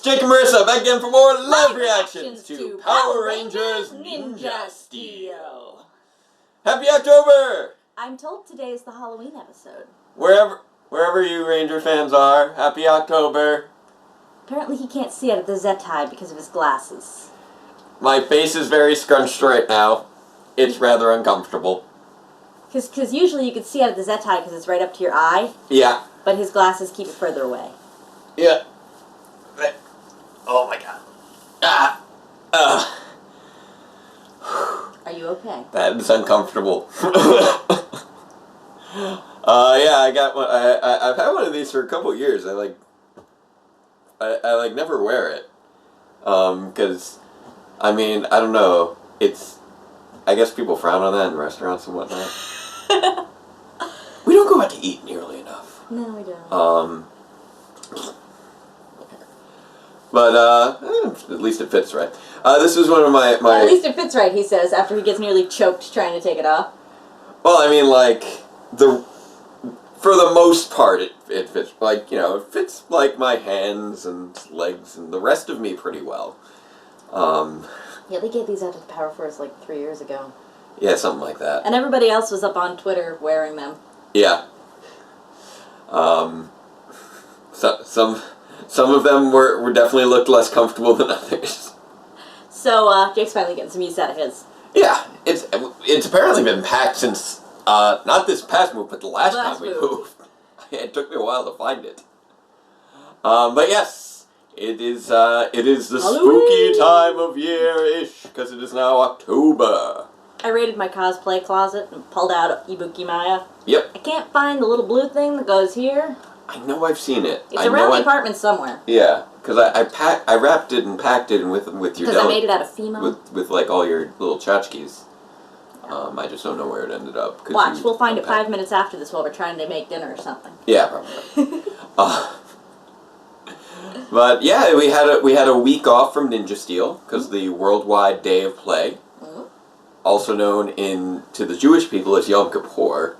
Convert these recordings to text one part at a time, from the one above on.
Jake and Marisa back again for more live reactions reactions to Power Rangers Ninja Ninja Steel. Steel. Happy October! I'm told today is the Halloween episode. Wherever you Ranger fans are, happy October. Apparently he can't see out of the Zetai because of his glasses. My face is very scrunched right now. It's rather uncomfortable. Because usually you could see out of the Zetai because it's right up to your eye. Yeah. But his glasses keep it further away. Yeah. Oh my god. Are you okay? That is uncomfortable. Yeah, I got one. I've had one of these for a couple years. I never wear it. Because, I mean, I don't know. I guess people frown on that in restaurants and whatnot. We don't go out to eat nearly enough. No, we don't. But, at least it fits right. This is one of my... At least it fits right, he says, after he gets nearly choked trying to take it off. Well, I mean, like, for the most part, it fits, like, you know, it fits, like, my hands and legs and the rest of me pretty well. Yeah, they gave these out to the Power Force, like, 3 years ago. Yeah, something like that. And everybody else was up on Twitter wearing them. Yeah. Some of them were definitely looked less comfortable than others. So, Jake's finally getting some use out of his. Yeah, it's apparently been packed since, not this past move, but the last time we moved. It took me a while to find it. But yes, it is the Halloween. spooky time of year-ish, because it is now October. I raided my cosplay closet and pulled out Ibuki Maya. Yep. I can't find the little blue thing that goes here. I know I've seen it. It's around the apartment somewhere. Yeah, because I wrapped it and packed it with your... Because I made it out of Fimo. With like all your little tchotchkes. I just don't know where it ended up. Watch, we'll find it 5 minutes after this while we're trying to make dinner or something. Yeah, probably. But yeah, we had a week off from Ninja Steel because the Worldwide Day of Play, also known to the Jewish people as Yom Kippur.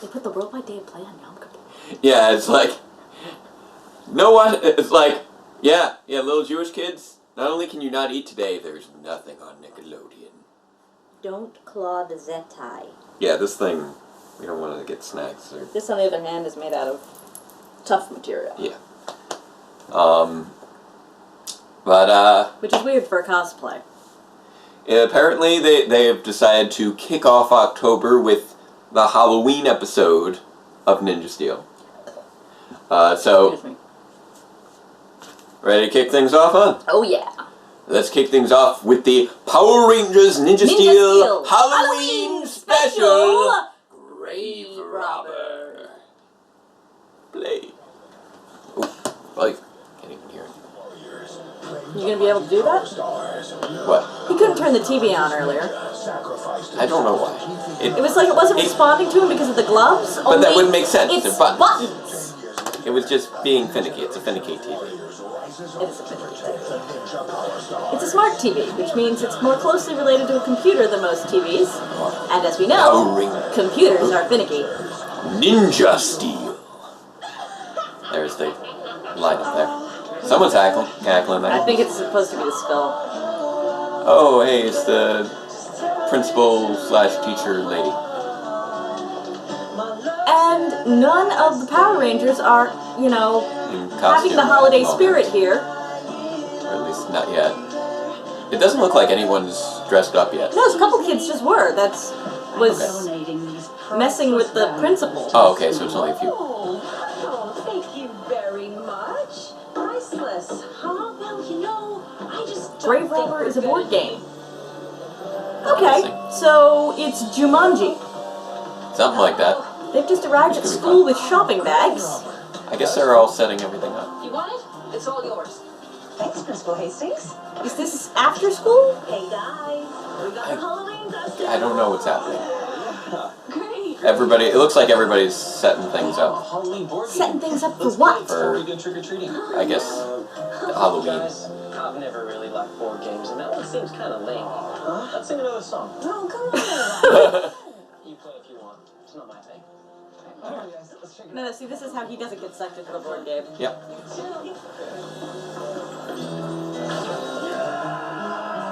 They put the Worldwide Day of Play on Yom Kippur. Yeah, it's like, no one. It's like, yeah, little Jewish kids. Not only can you not eat today, there's nothing on Nickelodeon. Don't claw the Zetai. Yeah, this thing, we don't want to get snacks. This, on the other hand, is made out of tough material. Yeah. But, which is weird for a cosplay. Apparently, they have decided to kick off October with the Halloween episode of Ninja Steel. So, ready to kick things off, huh? Oh, yeah. Let's kick things off with the Power Rangers Ninja Steel Halloween Special Grave Robber. Play. Oh, can't even hear it. You gonna be able to do that? What? He couldn't turn the TV on earlier. I don't know why. It was like it wasn't responding to him because of the gloves. But that wouldn't make sense. It's They're buttons. It was just being finicky. It's a finicky TV. It is a finicky TV. It's a smart TV, which means it's more closely related to a computer than most TVs. And as we know, computers are finicky. Ninja Steel. There's the light up there. Someone's cackling there. I think it's supposed to be the skull. Oh, hey, it's the principal/teacher lady. And none of the Power Rangers are, you know, having the holiday spirit here. Or at least not yet. It doesn't look like anyone's dressed up yet. No, a couple kids just were. Was messing with the principal. Oh, okay, so it's only a few. Thank you very much. Priceless. Huh? Well, you know, I just Grave Robber is a board game. Okay, so it's Jumanji. Something like that. They've just arrived at school with shopping bags. I guess they're all setting everything up. You want it? It's all yours. Thanks, Principal Hastings. Is this after school? Hey guys, we got a Halloween costume. I don't know what's happening. Great. It looks like everybody's setting things up. Setting things up for what? For, I guess, Halloween. I've never really liked board games, and that one seems kind of lame. Let's sing another song. Oh, come on. You play if you want. It's not my thing. No, see, this is how he doesn't get sucked into the board game. Yep.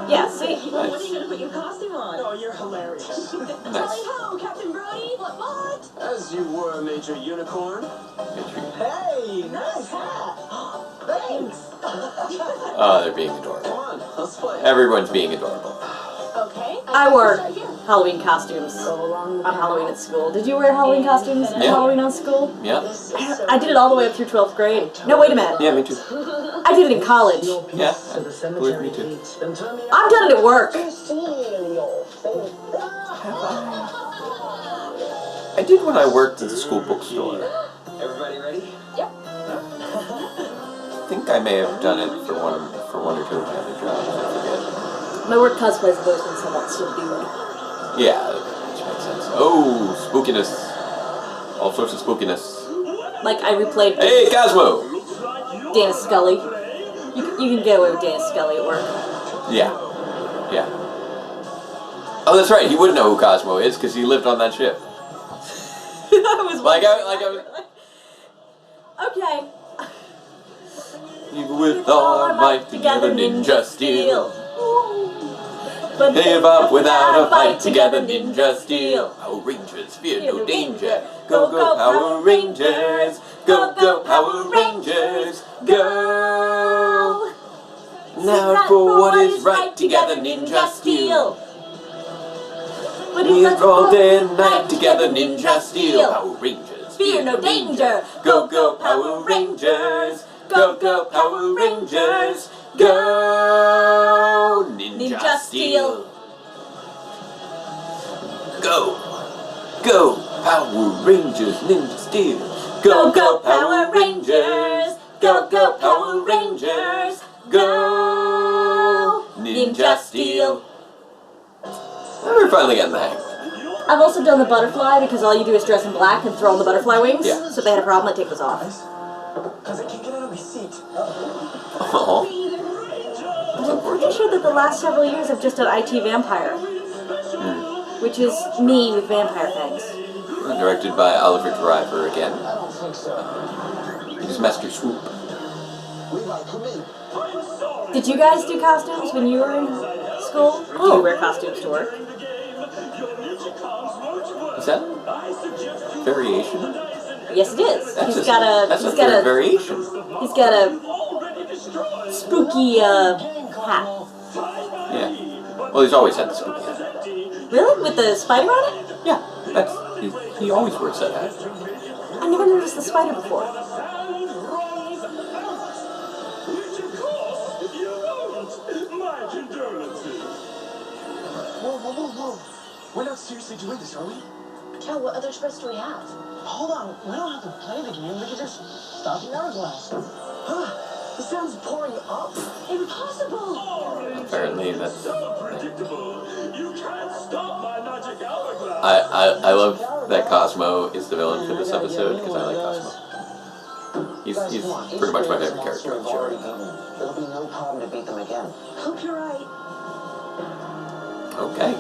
Yeah, see? When are you gonna put your costume on? Oh, you're hilarious. Tally ho, Captain Brody! What? As you were, Major Unicorn. Hey, nice hat. Thanks. Oh, they're being Come adorable. on, let's play. Everyone's being adorable. Okay. I wore Halloween costumes on Halloween at school. Did you wear Halloween costumes on Yeah. Halloween on school? Yeah. I did it all the way up through 12th grade. No, wait a minute. Yeah, me too. I did it in college. Yeah, I believe me too. I've done it at work. I did when I worked at the school bookstore. Everybody ready? Yep. I think I may have done it for one or two of my other jobs. I forget. My work cosplays have always been somewhat subdued. Yeah, which makes sense. Oh, spookiness. All sorts of spookiness. Like, I replayed Hey, Cosmo! Dana Scully. You can get away with Dana Scully at work. Yeah. Yeah. Oh, that's right. He would know who Cosmo is because he lived on that ship. I was okay. Even with all our might together, ninja steel. But Give up without a fight together, ninja steel. Power Rangers, fear no danger. Go, go, Power Rangers. Go, go, Power Rangers. Go. Now for what is right together, ninja steel. We live all day and night together, ninja steel. Power Rangers, Fear no danger. Go, go, Power Rangers. Go, go, Power Rangers. Go, ninja steel. Go, go, Power Rangers, ninja steel. Go, go, Power Rangers. Go, go, Power Rangers. Go, ninja steel. We're finally getting the hang. I've also done the butterfly because all you do is dress in black and throw on the butterfly wings. Yeah. So if they had a problem, I take those off. Because I can't get out of my seat. Oh, But I'm pretty sure that the last several years I've just done IT Vampire, which is me with vampire fangs. directed by Oliver Driver again. I don't think so. It is Master Swoop. Levi, come in. Did you guys do costumes when you were in school? Or do you wear costumes to work? Is that variation? Yes, it is. That's He's got a variation. he's got a spooky hat. Yeah. Well, he's always had the spooky hat. Really? With the spider on it? Yeah, he always wears that hat. I never noticed the spider before. Whoa. We're not seriously doing this, are we? Cal, what other choice do we have? Hold on. We don't have to play the game. We can just stop the hourglass. Huh? The sound's pouring up. Impossible! Apparently, that's. Predictable. You can't stop my magic hourglass. I love that Cosmo is the villain for this episode because I like Cosmo. He's pretty much my favorite character on the show. There'll be no problem to beat them again. Hope you're right. Okay.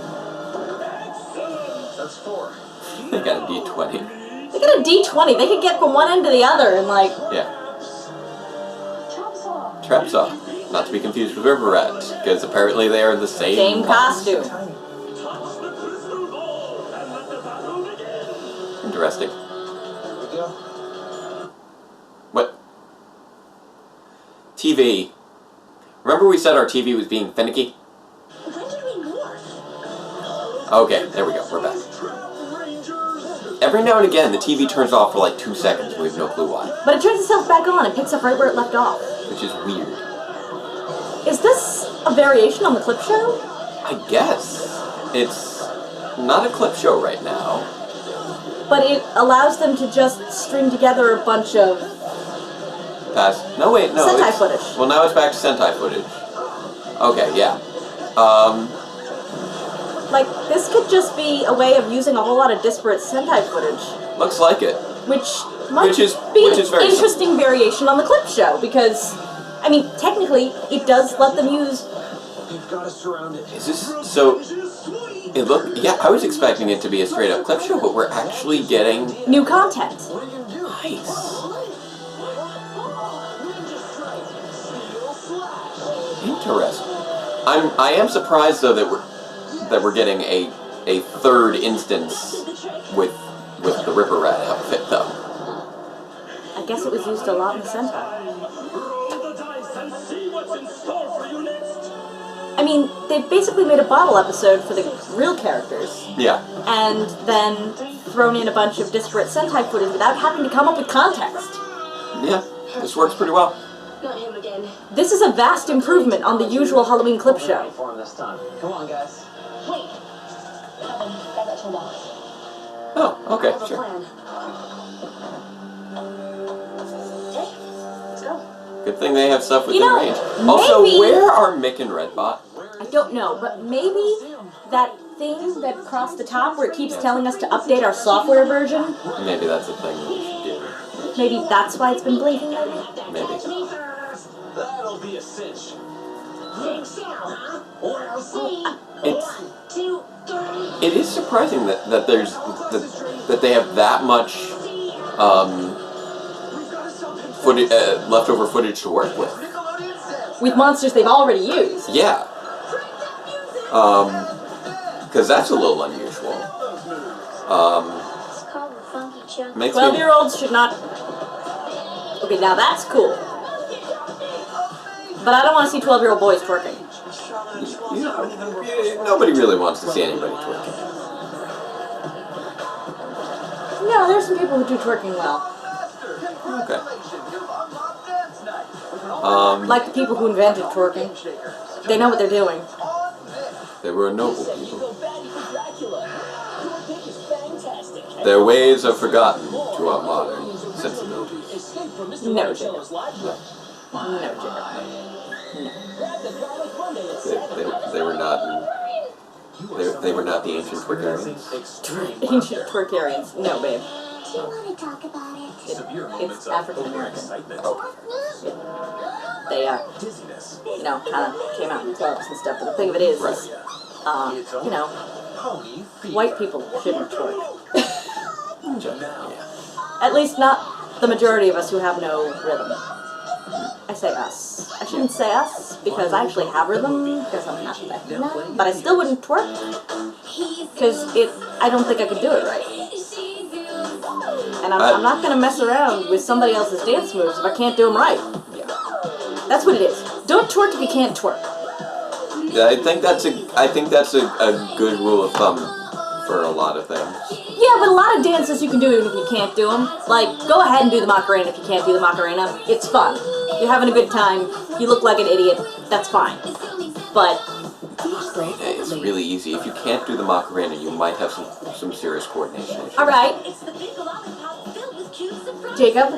That's 4. They got a D20. They got a D20. They could get from one end to the other and like. Yeah. Chop saw. Trap Saw. Not to be confused with River Rat, because apparently they are the same Costume. Touch the crystal ball and let the battle begin. Interesting. Here we go. What? TV. Remember we said our TV was being finicky? When did we morph? Okay, there we go. We're back. Every now and again, the TV turns off for like 2 seconds and we have no clue why. But it turns itself back on and picks up right where it left off. Which is weird. Is this a variation on the clip show? I guess. It's not a clip show right now. But it allows them to just string together a bunch of No, wait, no. Sentai it's- footage. Well, now it's back to Sentai footage. Okay, yeah. Like, this could just be a way of using a whole lot of disparate Sentai footage, Looks like it. which might Which is be an very interesting variation on the clip show, because, I mean, technically, it does let them use... We've got to surround it. Is this so? Yeah, I was expecting it to be a straight-up clip show, but we're actually getting new content. Nice. Interesting. I am surprised though that we're getting a third instance with the Ripper Rat outfit though. I guess it was used a lot in the Sentai. Roll the dice and see what's in store for you next. I mean, they basically made a bottle episode for the real characters. Yeah. And then thrown in a bunch of disparate Sentai footage without having to come up with context. Yeah, this works pretty well. Not him again. This is a vast improvement on the usual Halloween clip show. For him this time. Come on, guys. Wait. That got turned off. Oh, okay, I have a sure. plan. Okay, let's go. Good thing they have stuff within You know, range. Also, maybe- where are Mick and Redbot? I don't know, but maybe that thing that crossed the top where it keeps telling us to update our software version, Maybe that's a thing that we should do. maybe that's why it's been blinking lately. Maybe. That'll be a cinch. Think so, huh? We'll see. It's 1, 2, 3. it is surprising that there's that they have that much footage, leftover footage to work with. With monsters they've already used. Yeah. Because that's a little unusual. It's called the Funky Chunk. Makes me 12-year-olds should not... Okay, now that's cool. But I don't want to see 12-year-old boys twerking. nobody really wants to see anybody twerking. No, there's some people who do twerking well. Okay. Like the people who invented twerking. They know what they're doing. They were a noble people. Their ways are forgotten to our modern sensibilities. No, Jacob. No, Jacob. They were not. They were not the ancient Twerkarians. Ancient twerkarians. No, babe. Do you want to talk about it? It's African American. They, you know, kind of came out in clubs and stuff. But the thing of it is, you know, white people shouldn't twerk. Yeah. At least not the majority of us who have no rhythm. I say us. I shouldn't say us because I actually have rhythm because I'm not that good. But I still wouldn't twerk because I don't think I could do it right. And I'm not going to mess around with somebody else's dance moves if I can't do them right. Yeah. That's what it is. Don't twerk if you can't twerk. Yeah, I think that's a good rule of thumb for a lot of things. Yeah, but a lot of dances you can do even if you can't do them. Like, go ahead and do the Macarena if you can't do the Macarena. It's fun. You're having a good time. You look like an idiot. That's fine. But Macarena is really easy. If you can't do the Macarena, you might have some serious coordination issues. all right, It's the big lollipop filled with cute surprises. Jacob,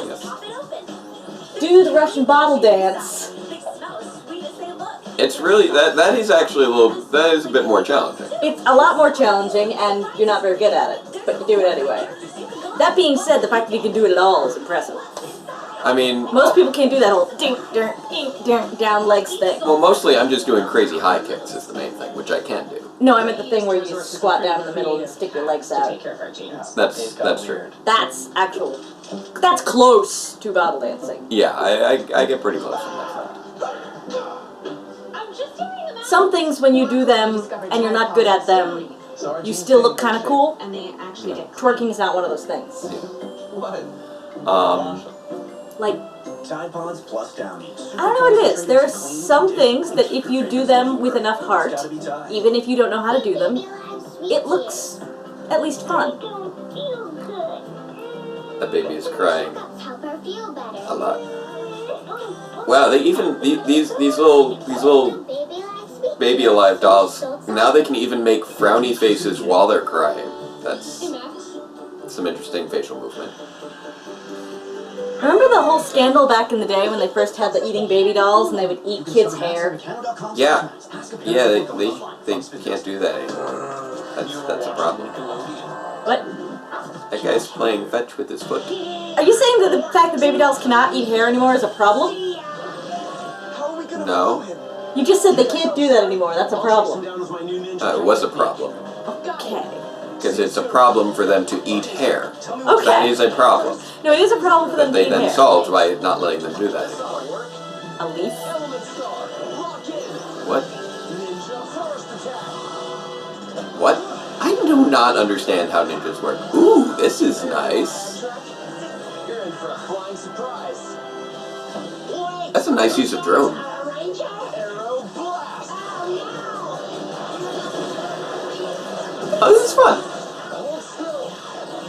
Yes. Pop it open. do the Russian bottle dance. They smell as sweet as they look. It's really that is actually that is a bit more challenging. It's a lot more challenging, and you're not very good at it, but you do it anyway. That being said, the fact that you can do it at all is impressive. I mean, Most people can't do that whole down legs thing. well, mostly I'm just doing crazy high kicks is the main thing, which I can do. No, I meant the thing where you squat down in the middle and stick your legs out. That's true. That's close to bottle dancing. Yeah, I get pretty close on that front. I'm just hearing about Some things, when you do them and you're not good at them, you still look kind of cool. and they actually get Twerking is not one of those things. Like, Tide Pods plus Downy. I don't know what it is. There are some things that if you do them with enough heart, even if you don't know how to do them, it looks at least fun. don't feel good. That baby is crying Let's help her feel better. a lot. Wow, they even these little Baby likes me. baby alive dolls. Now they can even make frowny faces while they're crying. That's some interesting facial movement. Remember the whole scandal back in the day when they first had the eating baby dolls and they would eat kids' hair? Yeah, they can't do that anymore. That's a problem. What? That guy's playing fetch with his foot. Are you saying that the fact that baby dolls cannot eat hair anymore is a problem? No, You just said they can't do that anymore. That's a problem. It was a problem. Okay. Because it's a problem for them to eat hair. Okay. That is a problem. No, it is a problem for them That to they eat then hair. solved by not letting them do that anymore. A leaf? What? What? I do not understand how ninjas work. Ooh, this is nice. You're in for a flying surprise. That's a nice use of drone. Arrow blast. Oh, this is fun. Hold still.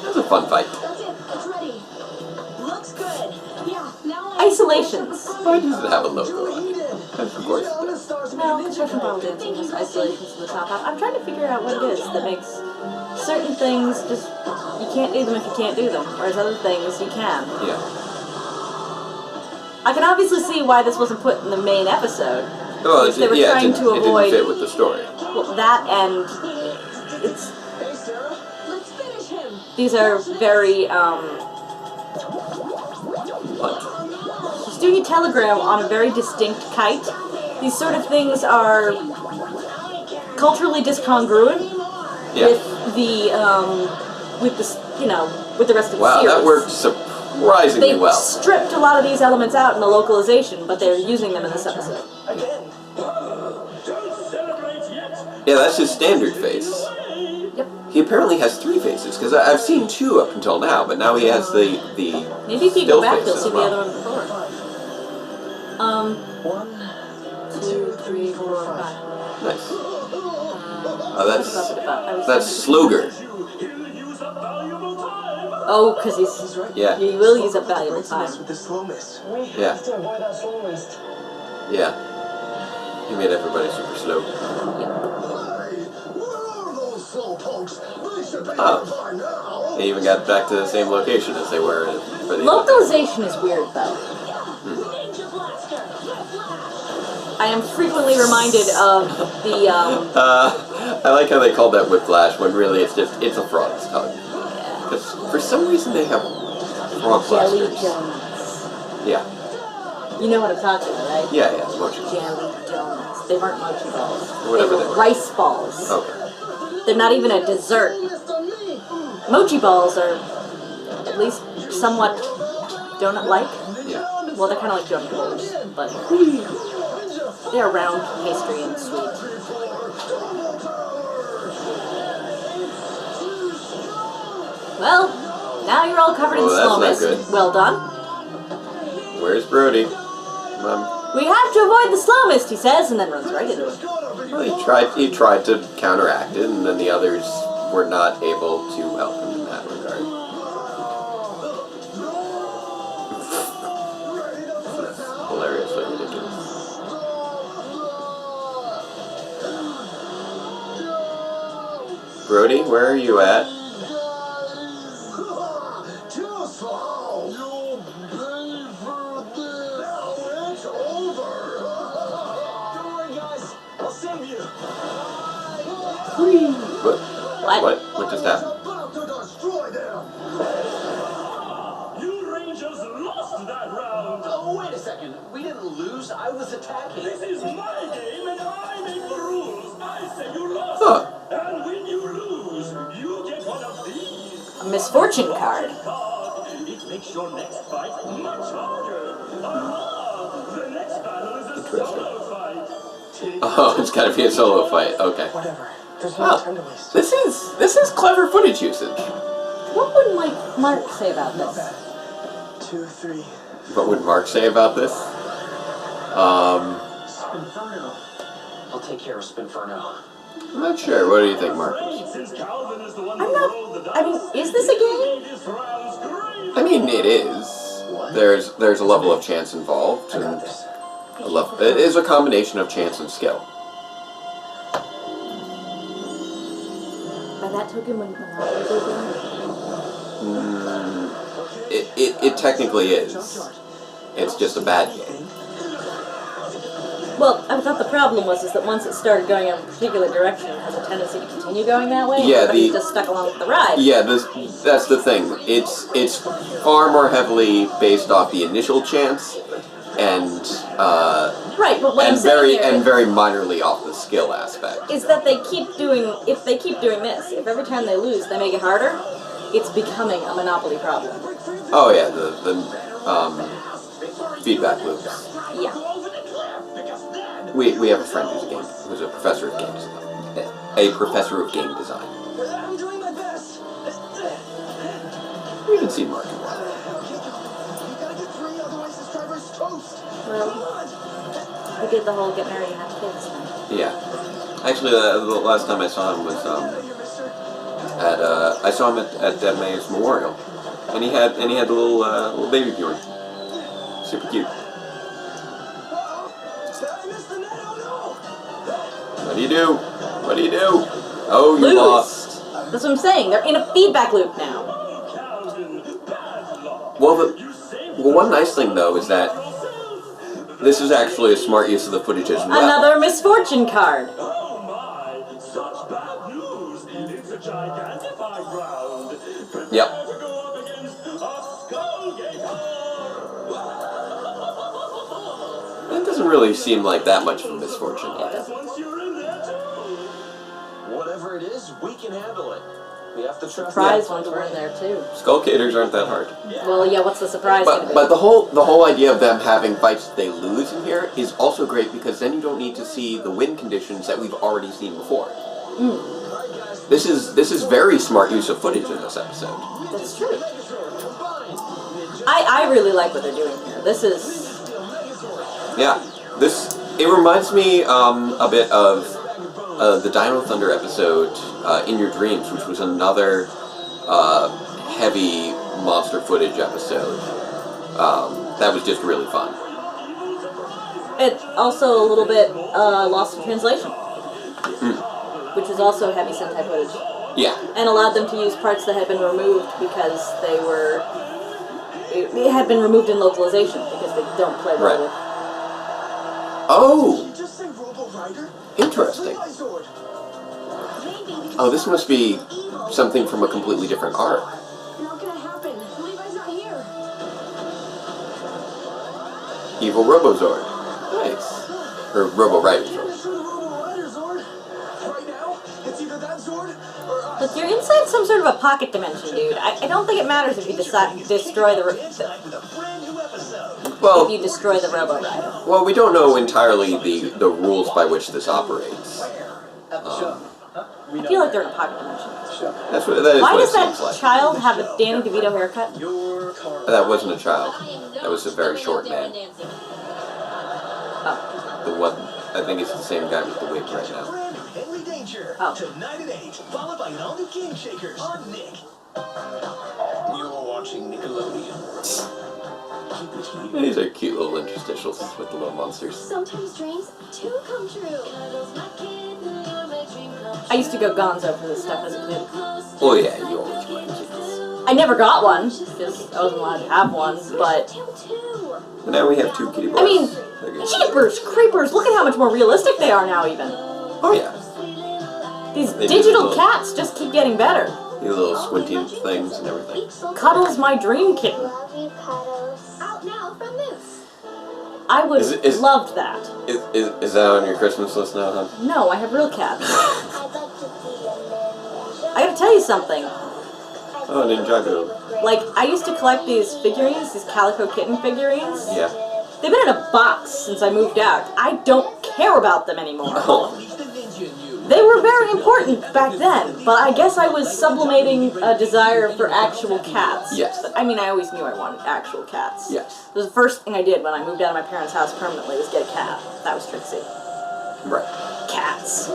That's a fun fight. That's it. It's ready. Looks good. Yeah, now Isolations. Why does it have a logo on it? Of course it does. No, construction bottle dancing has isolations to the top half. I'm trying to figure out what it is that makes certain things just, you can't do them if you can't do them, whereas other things you can. Yeah. I can obviously see why this wasn't put in the main episode. Well, They were trying to it avoid- didn't fit with the story. Well, that and it's, Hey, Sarah. let's finish him. these are very, What? he's doing a telegram on a very distinct kite. These sort of things are culturally discongruent Yeah. with the, you know, with the rest of the Wow, series. that worked surprisingly They well. stripped a lot of these elements out in the localization, but they're using them in this episode. Again. Don't celebrate yet. Yeah, that's his standard face. Yep. He apparently has 3 faces, because I've seen 2 up until now, but now he has the Maybe if you still go back, face you'll as see well. the other one before. 1, 2, 3, 4, 5. Nice. I That's was Sloger. He'll use up valuable time. Oh, because He's he's right. Yeah, he will use up valuable Bracing us time. with the slow mist. We Yeah. have to avoid that slow mist. yeah. He made everybody super slow. Oh. They even got back to the same location as they were for the Localization is weird, though. Ninja blaster. I am frequently reminded of the I like how they called that whiplash when really it's a frog's tongue. Because for some reason they have frog jelly blasters. donuts. Yeah. You know what I'm talking about, right? Yeah, mochi. Jelly donuts. They weren't mochi balls. Whatever they they were were. rice balls. Okay. They're not even a dessert. Mochi balls are at least somewhat donut-like. Yeah. Well, they're kind of like donut rolls, but they're round, pastry, and sweet. Well, now you're all covered in Oh, that's slow not mist. good. Well done. Where's Brody? Come on. We have to avoid the slow mist, he says, and then runs right into it. Well, he tried to counteract it, and then the others were not able to help him in that regard. Hilariously ridiculous. Brody, where are you at? What? What just happened? You Rangers lost that round. Oh, wait a second. We didn't lose. I was attacking. This is my game and I make the rules. I say you lost. Huh. And when you lose, you get one of these. A misfortune card. It makes your next fight much harder. The next battle is a solo fight. Oh, it's gotta be a solo fight. Okay. Whatever. There's no Oh, time to waste. this is clever footage usage. What would Mark say about this? 2, 3. What would Mark say about this? Spinferno. I'll take care of Spinferno. I'm not sure. What do you think, Mark? Since Calvin is the one I'm who not. rolled the dice, I mean, is this a game? this round's great. I mean, it is. There's a level of chance involved, I got and this. it is a combination of chance and skill. By that token, when Monopoly goes It technically is. It's just a bad game. Well, I thought the problem was that once it started going in a particular direction, it has a tendency to continue going that way. Yeah, Everybody's just stuck along with the ride. Yeah, that's the thing. It's far more heavily based off the initial chance, and Right, but what I'm and saying very minorly off the skill aspect. is that if they keep doing this, if every time they lose they make it harder, it's becoming a Monopoly problem. Oh yeah, the feedback loops. Yeah. We have a friend who's a professor of game design. A professor of game design. I'm doing my best. We haven't seen Mark in a while. You gotta get 3, otherwise this driver's toast. Well, Come on. we did the whole get married and have kids thing. Yeah. Actually, the last time I saw him was I saw him at Deb May's memorial, and he had the little baby Bjorn. Super cute. I missed the net. Oh What do you do? What do you do? Oh, you Lose. lost. That's what I'm saying. They're in a feedback loop now. Well, one nice thing though is that this is actually a smart use of the footage as well. Another misfortune card. Oh my, such bad news. It's a gigantified round. Yep. Prepare to go up against a Skullgator. It doesn't really seem like that much of a misfortune. Once you're in there too. Whatever it is, we can handle it. We have to trust Surprise ones were in there too. Skullgators aren't that hard. Well, yeah. What's the surprise gonna be? But the whole idea of them having fights that they lose in here is also great because then you don't need to see the win conditions that we've already seen before. This is very smart use of footage in this episode. That's true. I really like what they're doing here. This is Yeah, it reminds me a bit of the Dino Thunder episode In Your Dreams, which was another heavy monster footage episode. That was just really fun. it's also a little bit lost in translation, which is also heavy Sentai footage, Yeah, and allowed them to use parts that had been removed because it had been removed in localization because they don't play well Right. with. Oh, no. Just say Robo Rider. interesting. Zord. Oh, this must be something from a completely different arc. Not gonna happen. Levi's not here. Evil Robozord. Nice. Or Robo Rider Zord. Show the Robo Rider Zord. Right now, it's either that Zord or us. Look, you're inside some sort of a pocket dimension, dude. I don't think it matters if you decide to destroy With a brand new episode. Well, Robo Rider. well, we don't know entirely the rules by which this operates. At the show. I feel like they're in a pocket dimension. That is Why what does it that seems like. child have a Danny DeVito haircut? Your car. That wasn't a child. That was a very short man. Oh. The one, I think it's the same guy with the wig right now. Brand new Henley Danger. Oh. Tonight at 8, followed by an all-new Game Shakers on Nick. You're watching Nickelodeon. These are cute little interstitials with the little monsters. Sometimes dreams do come true. I used to go gonzo for this stuff as a kid. Oh yeah, you always like kids. I never got one because I wasn't allowed to have one, but But now we have 2 kitty boys. I mean, They're good. jeepers, creepers, look at how much more realistic they are now even. Oh yeah. These They do digital look- cats just keep getting better. These little squinty things and everything. Cuddles my dream kitten. Out now from Moose. I would Is- have is- loved that. Is that on your Christmas list now, huh? No, I have real cats. I gotta tell you something. Oh, Ninjago. Like, I used to collect these figurines, these calico kitten figurines. Yeah. They've been in a box since I moved out. I don't care about them anymore. Oh. They were very important back then, but I guess I was sublimating a desire for actual cats. Yes. But, I mean, I always knew I wanted actual cats. Yes. It was the first thing I did when I moved out of my parents' house permanently was get a cat. That was Trixie. Right. Cats.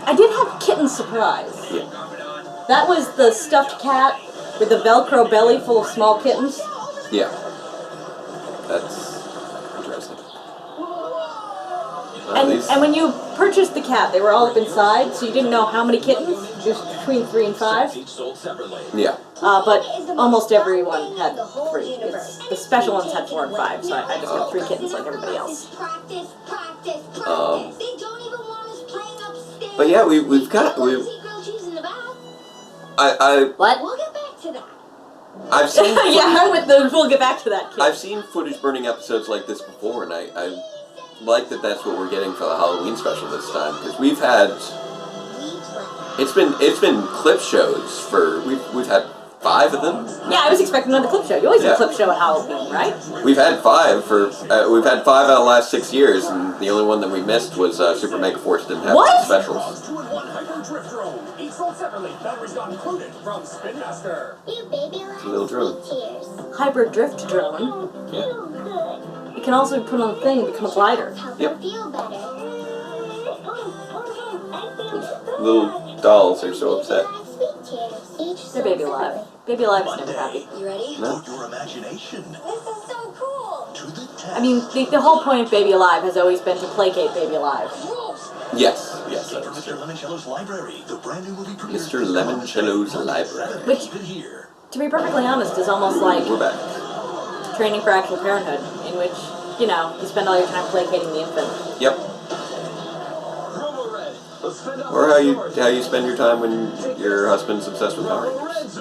I did have Kitten Surprise. Yeah. That was the stuffed cat with the Velcro belly full of small kittens. Yeah. That's interesting. And when you purchased the cat, they were all up inside, so you didn't know how many kittens, just between 3 and 5. Each sold separately. Yeah. But almost everyone had 3. The special ones had 4 and 5, so I just got 3 kittens like everybody else. But yeah, we've What? I We'll get back to that. I've seen yeah, we'll get back to that kid. I've seen footage burning episodes like this before, and I like that that's what we're getting for the Halloween special this time, because we've had it's been clip shows for we've had 5 of them. Yeah, I was expecting another clip show. You always have a clip show at Halloween, right? We've had 5 for we've had 5 out of the last 6 years, and the only one that we missed was Super Mega Force didn't have What? specials. 2-in-1 Hyper Drift Drone. Each sold separately. Batteries not included. From Spin Master. It's a little drone. Hyper drift drone. Yeah. It can also be put on the thing and become a glider. Yep. Little dolls are so upset. They're Baby Alive. Baby Alive is never happy. You ready? No. Your imagination. This is so cool. To the test. I mean, the whole point of Baby Alive has always been to placate Baby Alive. Yes, yes, that is Mr. true. Lemoncello's Library. The brand new movie premiere. Mr. Lemoncello's Library. Which, here. to be perfectly honest, is almost like We're back. training for actual parenthood, in which, you know, you spend all your time placating the infant. Yep. Or how you spend your time when your husband's obsessed with Power Rangers.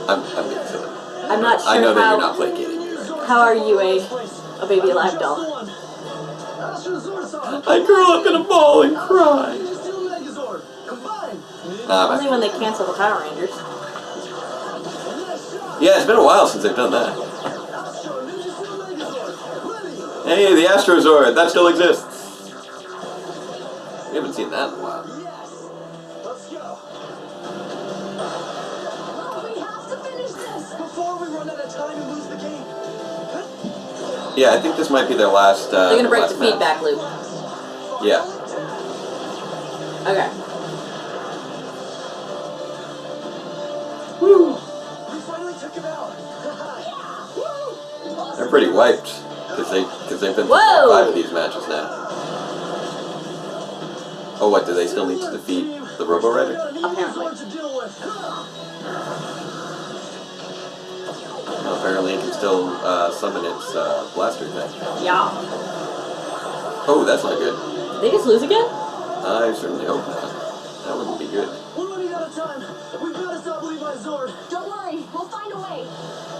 I'm being silly. I'm not sure I know that how, you're not placating me. Right? how are you a Baby Alive doll? I curl up in a ball and cry. Only when they cancel the Power Rangers. Yeah, it's been a while since they've done that. Hey, the Astrozord, that still exists. We haven't seen that in a while. Let's go. We have to finish this before we run out of time and lose the game. Yeah, I think this might be their last. They're gonna break the match. feedback loop. Yeah. Okay. Woo. We finally took him out. They're pretty wiped because they've been through Whoa. 5 of these matches now. Oh, what? Do they still need to defeat the Robo Rider? Apparently. Well, apparently, it can still summon its blaster thing. Yeah. Oh, that's not good. Did they just lose again? I certainly hope not. That wouldn't be good. We're running out of time. We've got to stop Levi's Zord. Don't worry, we'll find a way.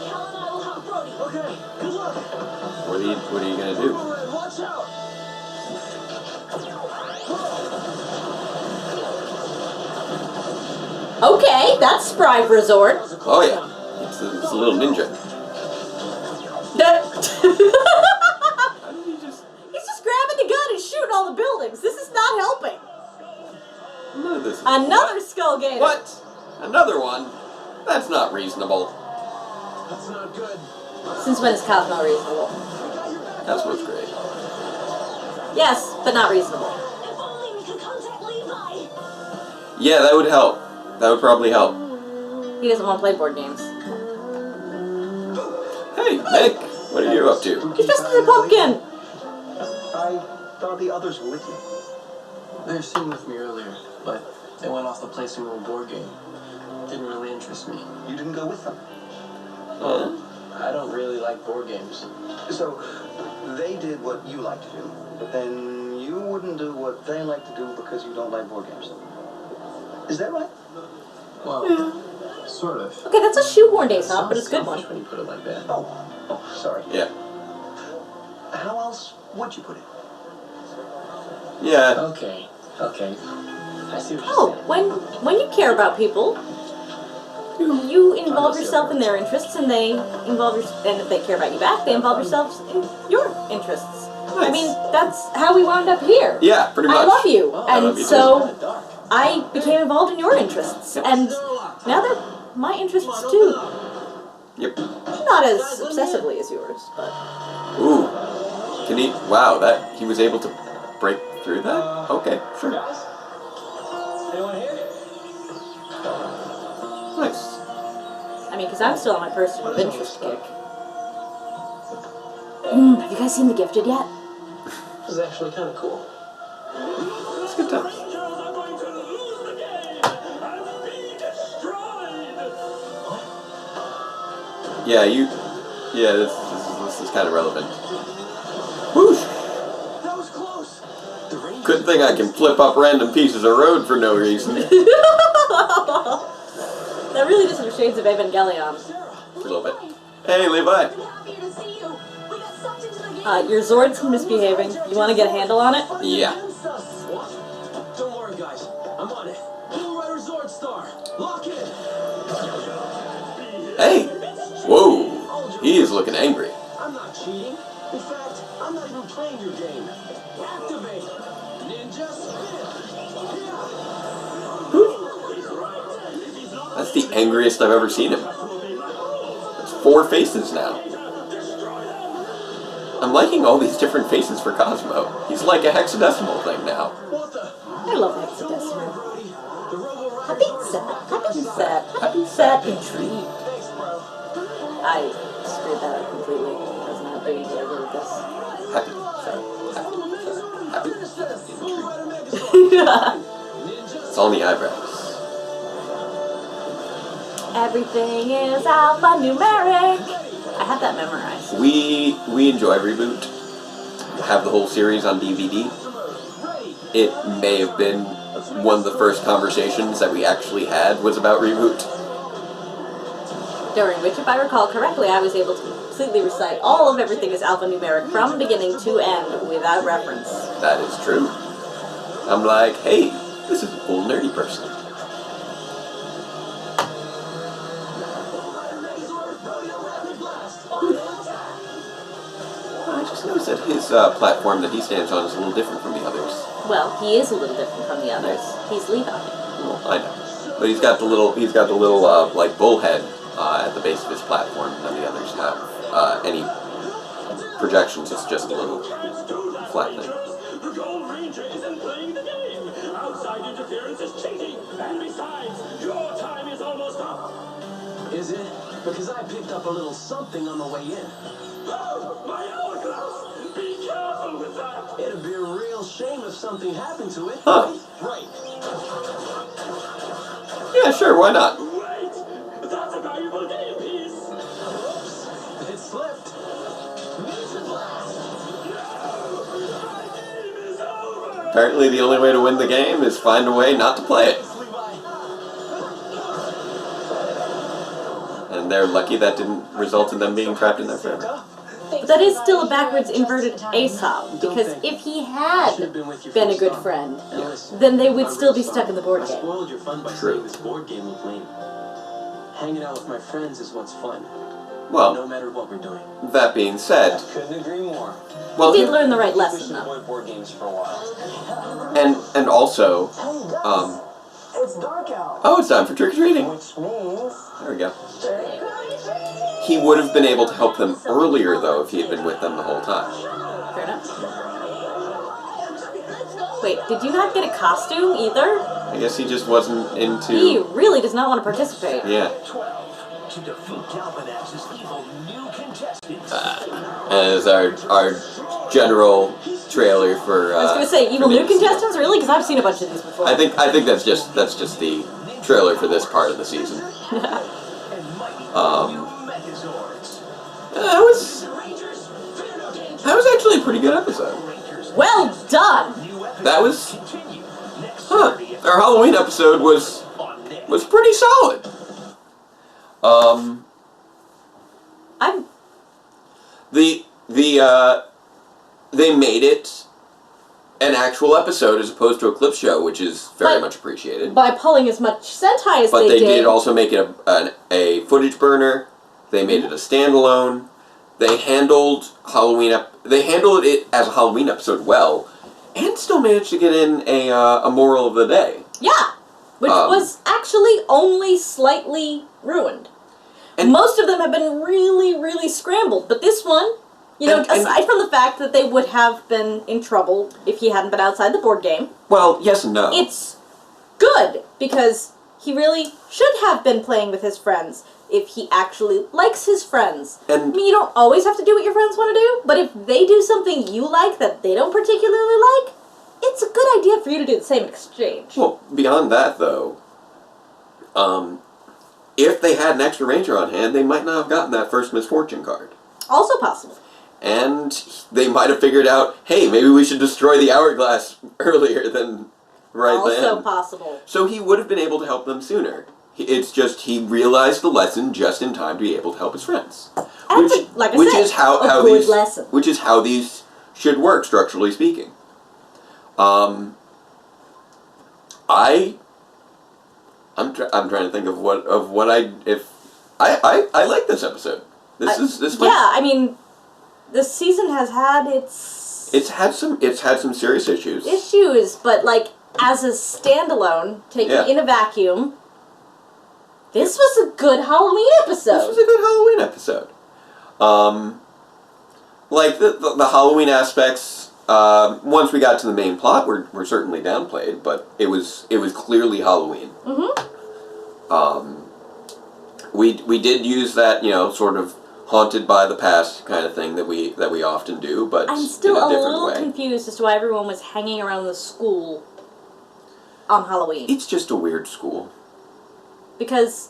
Cal and I will help Brody. Okay, good luck. What are you gonna do? Red, watch out. Okay, that's spry for a Zord. Oh yeah, it's a little ninja. How did he just? He's just grabbing the gun and shooting all the buildings. This is not helping. None of this. Is Another Skull Gator. What? Another one? That's not reasonable. That's not good. Since when is Cosmo reasonable? That's what's great. Yes, but not reasonable. If only we could contact Levi. Yeah, that would help. That would probably help. He doesn't want to play board games. Hey, Nick, what are you up to? He's dressed as a pumpkin. I thought the others were with you. They were sitting with me earlier, but they went off to play some old board game. Didn't really interest me. You didn't go with them. I don't really like board games. So, they did what you like to do, but then you wouldn't do what they like to do because you don't like board games. Is that right? Well, sort of. Okay, that's a shoehorned Aesop, but it's a good one. When you put it like that. Oh, sorry. Yeah. How else would you put it? Yeah. Okay. I see what you're Oh, saying. when you care about people, you involve yourself in their interests, and they involve and if they care about you back, they involve themselves in your interests. I mean, that's how we wound up here. Yeah, pretty much. I love you, Well, I and love you too. so I became involved in your interests, and now they're my interests too. Yep. Not as obsessively as yours, but Ooh. Can he? Wow, that he was able to break through that? Okay, sure. Anyone here? Nice. I mean, because I'm still on my person of interest kick. Have you guys seen The Gifted yet? This is actually kind of cool. It's good times. Rangers are going to lose the game and be destroyed. Yeah, this is kind of relevant. Whoosh! That was close. The Rangers Good thing I can flip up random pieces of road for no reason. That really does have shades of Evangelion. A little bit. Hey, Levi. Your Zord's misbehaving. You want to get a handle on it? Yeah. Don't worry, guys. I'm on it. Blue Rider Zord Star. Lock in. Hey. Whoa. He is looking angry. I'm not cheating. In fact, I'm not even playing your game. Activate. Ninja spin. That's the angriest I've ever seen him. It's 4 faces now. I'm liking all these different faces for Cosmo. He's like a hexadecimal thing now. I love hexadecimal. Happy, sad, happy, sad, happy, sad, intrigued. I screwed that up completely. I was not doing very good at this. Happy, sad, happy, It's all in the eyebrows. Everything is alphanumeric. I had that memorized. We enjoy Reboot. Have the whole series on DVD. It may have been one of the first conversations that we actually had was about Reboot. During which, if I recall correctly, I was able to completely recite all of Everything is Alphanumeric from beginning to end without reference. That is true. I'm like, hey, this is a cool nerdy person. I just noticed that his platform that he stands on is a little different from the others. Well, he is a little different from the others. He's Levi. Well, I know, but he's got the little like bullhead at the base of his platform. None of the others have any projections. It's just a little flat thing. The Gold Ranger isn't playing the game. Outside interference is cheating. And besides, your time is almost up. Is it? Because I picked up a little something on the way in. Oh, my hourglass! Be careful with that. It'd be a real shame if something happened to it. Huh. Right. Yeah, sure, why not? Wait! That's a valuable game piece. Oops. It slipped. Ninja blast. My game is over. Apparently the only way to win the game is find a way not to play it. And they're lucky that didn't result in them being trapped in there forever. But that is still a backwards inverted Aesop, because if he had been a good friend, then they would still be stuck in the board I game. spoiled your fun by True. saying this board game looked lame. Hanging out with my friends is what's fun. No Well, matter what we're doing. that being said, Couldn't agree more. well, He did learn the right We lesson, should though. avoid board games for a while. and also, It's dark out. oh, it's time for trick-or-treating. Which means... There we go. He would have been able to help them earlier, though, if he had been with them the whole time. Fair enough. Wait, did you not get a costume either? I guess he just wasn't He into... really does not want to participate. Yeah. 12 to defeat Galvanax's evil new contestants. As our general trailer for... I was going to say, evil new contestants? Really? Because I've seen a bunch of these before. I think that's just the trailer for this part of the season. That was actually a pretty good episode. Well done! That was... Our Halloween episode was pretty solid. I'm... They made it an actual episode as opposed to a clip show, which is very much appreciated. By pulling as much Sentai as But they did... did also make it a footage burner. They made it a standalone. They handled They handled it as a Halloween episode well, and still managed to get in a moral of the day. Yeah! Which was actually only slightly ruined. And most of them have been really, really scrambled. But this one, you know, aside from the fact that they would have been in trouble if he hadn't been outside the board game. Well, yes and no. It's good, because he really should have been playing with his friends if he actually likes his friends. And I mean, you don't always have to do what your friends want to do, but if they do something you like that they don't particularly like, it's a good idea for you to do the same in exchange. well, beyond that, though, if they had an extra ranger on hand, they might not have gotten that first misfortune card. Also possible. And they might have figured out, hey, maybe we should destroy the hourglass earlier than then. Also possible. So he would have been able to help them sooner. It's just he realized the lesson just in time to be able to help his friends. Which is how these should work, structurally speaking. I'm trying to think of I like this episode. I mean, this season has had it's had some serious issues. But like as a standalone, taken in a vacuum, this was a good Halloween episode. This was a good Halloween episode. Like the Halloween aspects. Once we got to the main plot, were certainly downplayed, but it was clearly Halloween. We did use that, sort of haunted by the past kind of thing that we often do, but I'm still in a different little way. confused as to why everyone was hanging around the school on Halloween. It's just a weird school. Because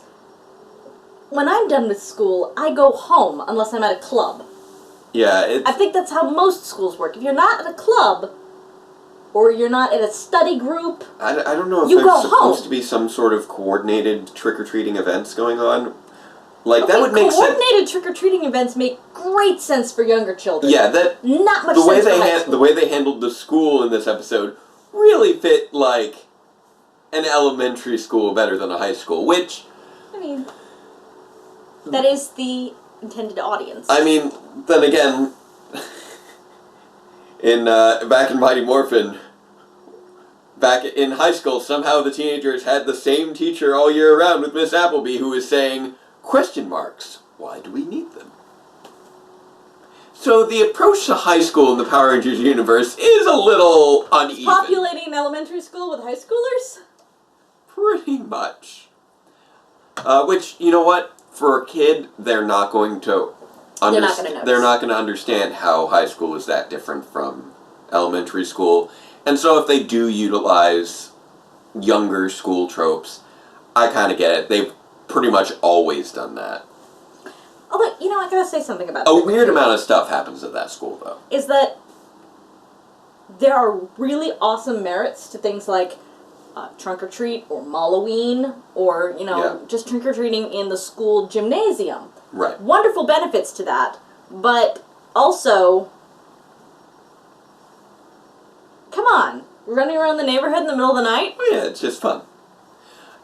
when I'm done with school, I go home unless I'm at a club. Yeah, I think that's how most schools work. If you're not at a club, or you're not at a study group, I don't know if you there's go supposed home. to be some sort of coordinated trick-or-treating events going on. Like, that would make sense. Coordinated trick-or-treating events make great sense for younger children. Yeah, that... Not much sense for high school. The way they handled the school in this episode really fit, like, an elementary school better than a high school, which... I mean, that is the intended audience. I mean, then again, back in Mighty Morphin, back in high school, somehow the teenagers had the same teacher all year round with Miss Appleby, who was saying, question marks, why do we need them? So the approach to high school in the Power Rangers universe is a little uneven. Populating an elementary school with high schoolers? Pretty much. Which, you know what? For a kid, they're not going to understand how high school is that different from elementary school. And so if they do utilize younger school tropes, I kind of get it. They've pretty much always done that. Although, I gotta say something about A weird amount of stuff happens at that school, though. Is that there are really awesome merits to things like trunk or treat or Halloween or, just trunk or treating in the school gymnasium. Right. Wonderful benefits to that. But also, come on, running around the neighborhood in the middle of the night? Oh, yeah, it's just fun.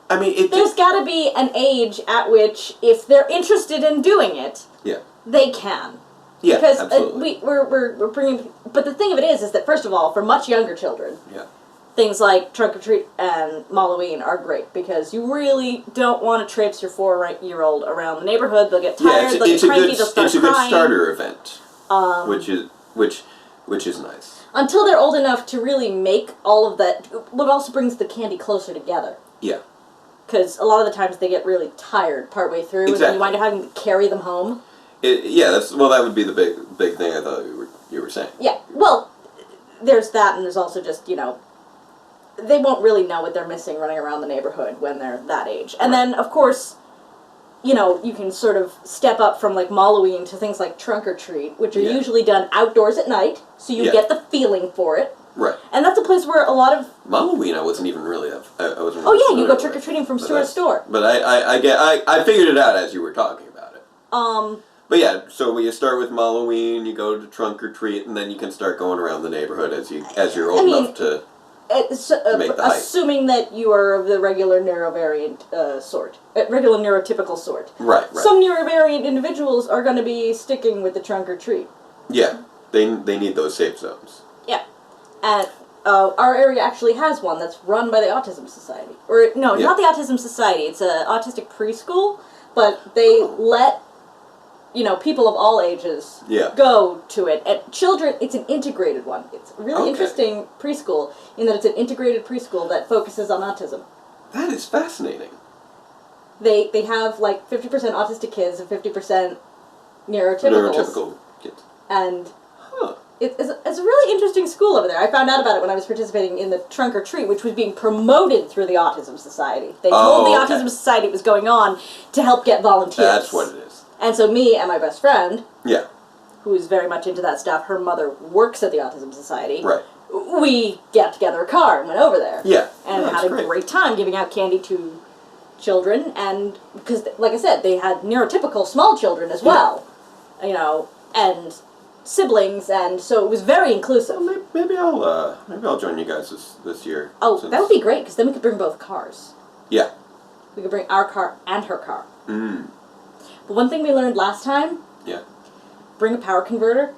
I mean, there's got to be an age at which, if they're interested in doing it, they can. Yeah, because absolutely. We're bringing. But the thing of it is that first of all, for much younger children, things like trunk or treat and Halloween are great because you really don't want to traipse your 4-year-old around the neighborhood. They'll get tired. They'll get cranky. They'll start It's a crying. good starter event, which is nice. Until they're old enough to really make all of that. What also brings the candy closer together. Yeah. Because a lot of the times they get really tired partway through, and then you wind up having to carry them home. That would be the big thing I thought you were saying. Yeah, well, there's that, and there's also just, they won't really know what they're missing running around the neighborhood when they're that age. And then, of course, you can sort of step up from, like, Halloween to things like trunk or treat, which are usually done outdoors at night, so you get the feeling for it. Right. And that's a place where a lot of... Halloween, I wasn't even really... you go trick-or-treating from store to store. But I figured it out as you were talking about it. But yeah, so you start with Halloween, you go to trunk or treat, and then you can start going around the neighborhood as you're old enough to make the hike. Assuming that you are of the regular neurovariant sort. Regular neurotypical sort. Right. Some neurovariant individuals are going to be sticking with the trunk or treat. Yeah, they need those safe zones. Yeah. And our area actually has one that's run by the Autism Society. Or, no, not the Autism Society. It's an autistic preschool, but they let... people of all ages go to it. And children, it's an integrated one. It's a really interesting preschool in that it's an integrated preschool that focuses on autism. That is fascinating. They have like 50% autistic kids and 50% neurotypical kids. And it's a really interesting school over there. I found out about it when I was participating in the trunk or treat, which was being promoted through the Autism Society. They told the Autism Society it was going on to help get volunteers. That's what it is. And so me and my best friend who is very much into that stuff, her mother works at the Autism Society. Right. We got together a car and went over there. Yeah. And Oh, had a great. great time giving out candy to children, and because, like I said, they had neurotypical small children as well, you know, and siblings, and so it was very inclusive. Well, maybe I'll join you guys this year. Oh, that would be great, because then we could bring both cars. Yeah. We could bring our car and her car. Mm. But one thing we learned last time, Yeah. bring a power converter.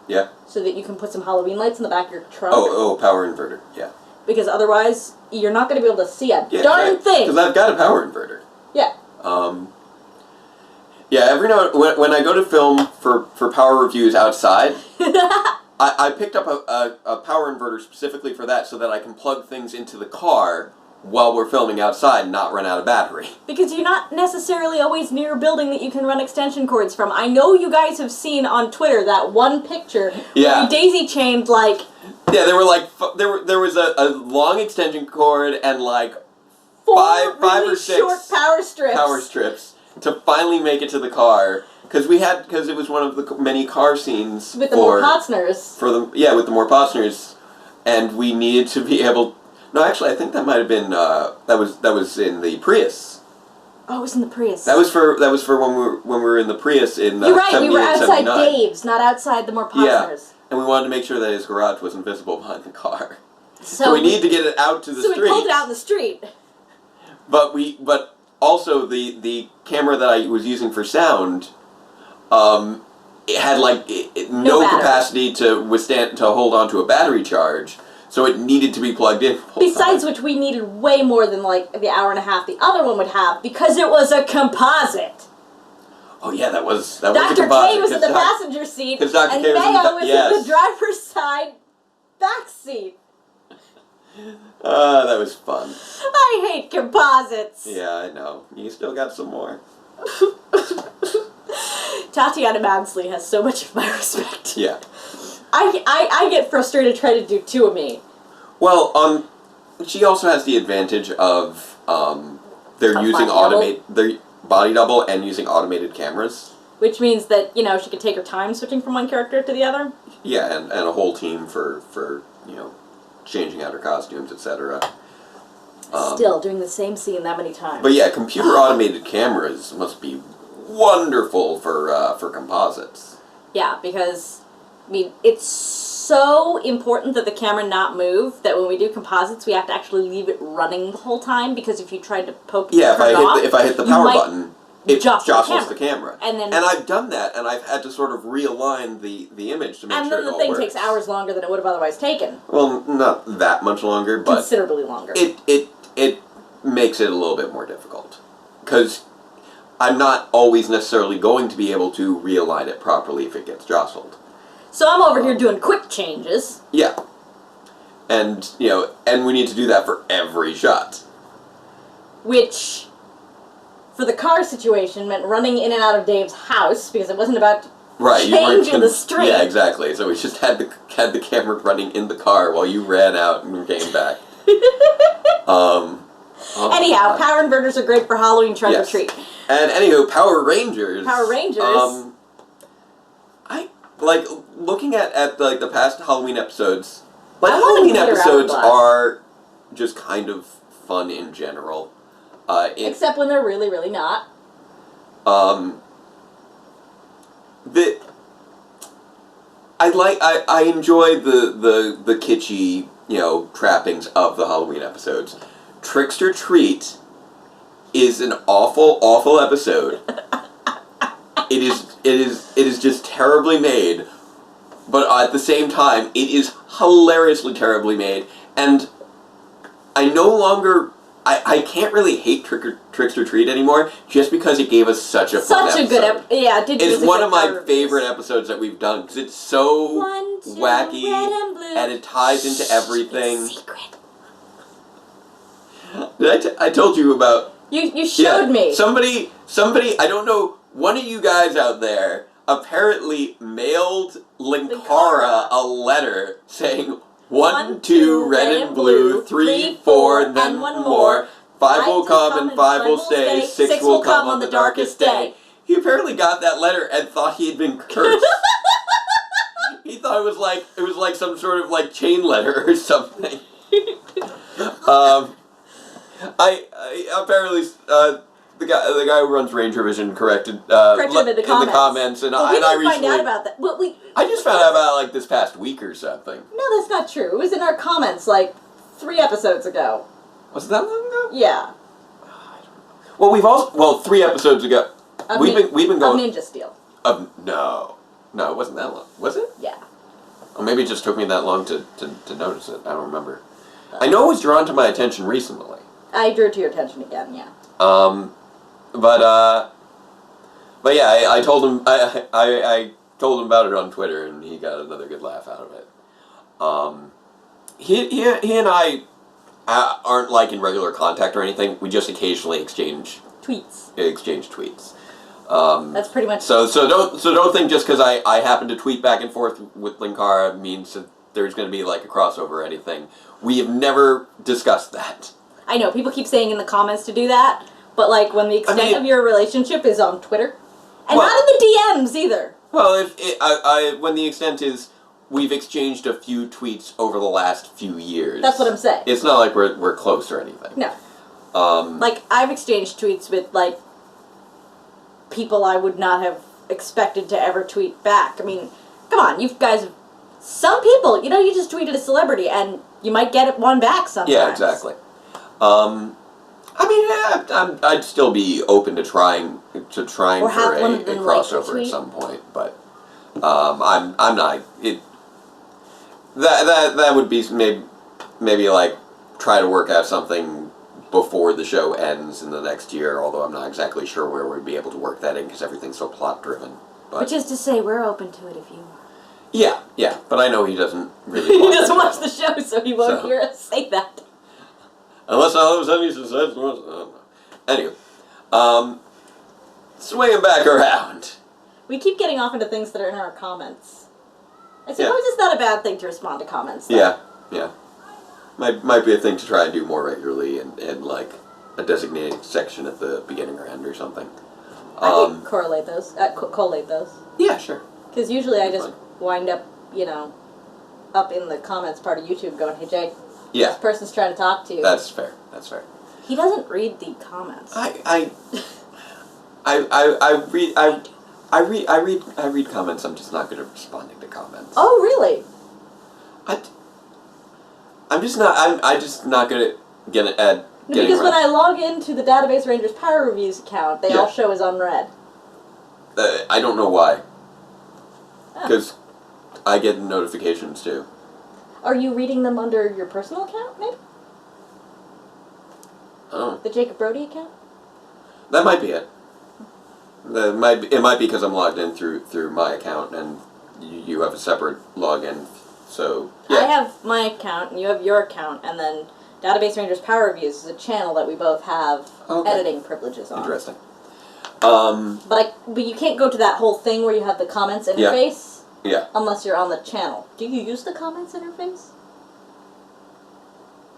Yeah. So that you can put some Halloween lights in the back of your truck. Oh, power inverter. Yeah. Because otherwise, you're not going to be able to see a Yeah, darn thing. Because I've got a power inverter. Yeah. Yeah, every now when I go to film for power reviews outside, I picked up a power inverter specifically for that so that I can plug things into the car while we're filming outside and not run out of battery. Because you're not necessarily always near a building that you can run extension cords from. I know you guys have seen on Twitter that one picture where we daisy chained like... Yeah, there were like there was a long extension cord and like four five really or six short power strips to finally make it to the car because it was one of the many car scenes with the more Potsners. With the more Potsners, and we needed to be able. No, actually, I think that might have been that was in the Prius. Oh, it was in the Prius. That was for when we were in the Prius in. You're right. We were 78, outside 79. Dave's, not outside the more Potsners. Yeah, and we wanted to make sure that his garage wasn't visible behind the car. So we needed to get it out to the street. So we pulled it out in the street. But also the camera that I was using for sound, it had like no capacity to hold on to a battery charge, so it needed to be plugged in. Besides which, we needed way more than like the hour and a half the other one would have because it was a composite. Oh yeah, that was Dr. a composite. K was in the passenger seat, and Dr. K Mayo was yes. in the driver's side back seat. That was fun. I hate composites. Yeah, I know. You still got some more. Tatiana Mansley has so much of my respect. Yeah. I get frustrated trying to do two of me. Well, she also has the advantage of they're using their body double and using automated cameras. Which means that, you know, she could take her time switching from one character to the other. Yeah, and a whole team for you know, changing out her costumes, etc. Still, doing the same scene that many times. But yeah, computer automated cameras must be wonderful for composites. Yeah, because, I mean, it's so important that the camera not move that when we do composites, we have to actually leave it running the whole time, because if you tried to poke it if I hit the power button, it jostles the camera. And I've done that, and I've had to sort of realign the image to make sure it all works. And then the thing takes hours longer than it would have otherwise taken. Well, not that much longer, but... Considerably longer. It makes it a little bit more difficult. Because I'm not always necessarily going to be able to realign it properly if it gets jostled. So I'm over here doing quick changes. Yeah. And, you know, and we need to do that for every shot. Which... for the car situation, meant running in and out of Dave's house, because it wasn't about to change in the street. Yeah, exactly. So we just had the camera running in the car while you ran out and came back. Anyhow, power inverters are great for Halloween trunk or treat. And anywho, Power Rangers. Power Rangers. I like looking at like the past Halloween episodes. Like Halloween episodes are just kind of fun in general. Except when they're really, really not. I enjoy the kitschy, you know, trappings of the Halloween episodes. Trickster Treat is an awful episode. It is just terribly made, but at the same time, it is hilariously terribly made, and I no longer... I can't really hate Trickster Treat anymore, just because it gave us such a fun episode. Such a good episode. Yeah, it did. It's one of my favorite episodes that we've done, because it's so wacky, and it ties into everything. It's secret. I told you about... You showed me. Somebody, I don't know, one of you guys out there apparently mailed Linkara a letter saying... 1, 2, red and blue, 3, 4, then one more. 5 will come and 5 will stay, 6 will come on the darkest day. He apparently got that letter and thought he had been cursed. thought it was like some sort of like chain letter or something. I apparently the guy who runs Ranger Vision corrected him in the comments, and well, we I didn't recently find out about that. Well, I just found out about it like this past week or something. No, that's not true. It was in our comments like 3 episodes ago. Was it that long ago? Yeah. Well, 3 episodes ago. We've been going of Ninja Steel. No, it wasn't that long. Was it? Yeah. Or maybe it just took me that long to notice it. I don't remember. I know it was drawn to my attention recently. I drew it to your attention again. Yeah. But yeah, I told him I told him about it on Twitter, and he got another good laugh out of it. He and I aren't like in regular contact or anything. We just occasionally exchange tweets. That's pretty much. So don't think just because I happen to tweet back and forth with Linkara means that there's going to be like a crossover or anything. We have never discussed that. I know people keep saying in the comments to do that, but like when the extent of your relationship is on Twitter, and not in the DMs either. Well, when the extent is we've exchanged a few tweets over the last few years. That's what I'm saying. It's not like we're close or anything. No. Like I've exchanged tweets with like people I would not have expected to ever tweet back. I mean, come on, you guys. Some people, you just tweeted a celebrity and you might get one back sometimes. Yeah, exactly. I mean, I'd still be open to trying for a crossover at some point, but I'm not. That would be maybe like try to work out something before the show ends in the next year. Although I'm not exactly sure where we'd be able to work that in because everything's so plot driven. Which is to say, we're open to it if you. Yeah, but I know he doesn't really. He doesn't watch the show, so he won't hear us say that. Unless all of a sudden he says, I don't know. Anyway, swinging back around. We keep getting off into things that are in our comments. I suppose it's not a bad thing to respond to comments, though. Yeah. Might be a thing to try and do more regularly and like a designated section at the beginning or end or something. I can collate those. Yeah, sure. Because usually I just wind up, up in the comments part of YouTube going, hey, Jake, this person's trying to talk to you. That's fair. He doesn't read the comments. I read comments. I'm just not good at responding to comments. Oh, really? I'm just not good at getting because when I log into the Database Rangers Power Reviews account, they all show as unread. I don't know why. Because I get notifications too. Are you reading them under your personal account, maybe? Oh. The Jacob Brody account? That might be it. It might be because I'm logged in through my account and you have a separate login. So yeah. I have my account and you have your account, and then Database Rangers Power Reviews is a channel that we both have editing privileges on. Interesting. But you can't go to that whole thing where you have the comments interface. Yeah. Unless you're on the channel. Do you use the comments interface?